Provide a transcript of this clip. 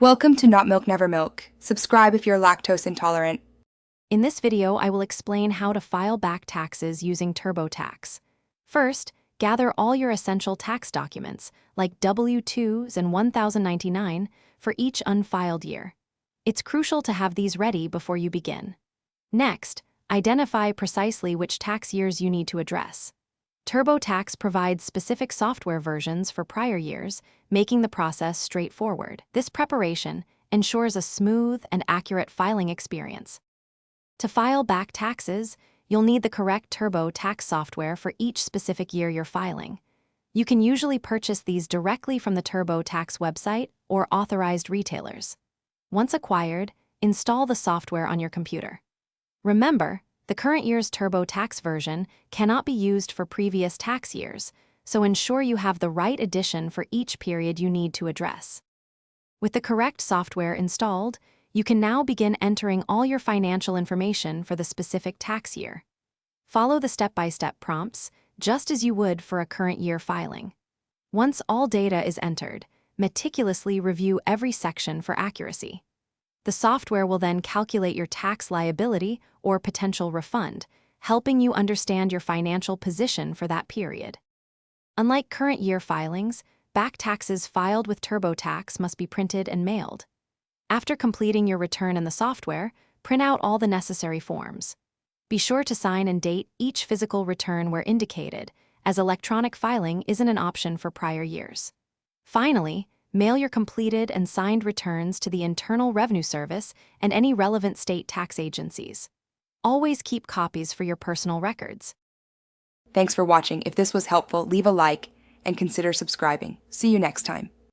Welcome to Not Milk Never Milk. Subscribe if you're lactose intolerant. In this video, I will explain how to file back taxes using TurboTax. First, gather all your essential tax documents, like W-2s and 1099, for each unfiled year. It's crucial to have these ready before you begin. Next, identify precisely which tax years you need to address. TurboTax provides specific software versions for prior years, making the process straightforward. This preparation ensures a smooth and accurate filing experience. To file back taxes, you'll need the correct TurboTax software for each specific year you're filing. You can usually purchase these directly from the TurboTax website or authorized retailers. Once acquired, install the software on your computer. Remember, the current year's TurboTax version cannot be used for previous tax years, so ensure you have the right edition for each period you need to address. With the correct software installed, you can now begin entering all your financial information for the specific tax year. Follow the step-by-step prompts, just as you would for a current year filing. Once all data is entered, meticulously review every section for accuracy. The software will then calculate your tax liability or potential refund, helping you understand your financial position for that period. Unlike current year filings, back taxes filed with TurboTax must be printed and mailed. After completing your return in the software, print out all the necessary forms. Be sure to sign and date each physical return where indicated, as electronic filing isn't an option for prior years. Finally, mail your completed and signed returns to the Internal Revenue Service and any relevant state tax agencies. Always keep copies for your personal records. Thanks for watching. If this was helpful, leave a like and consider subscribing. See you next time.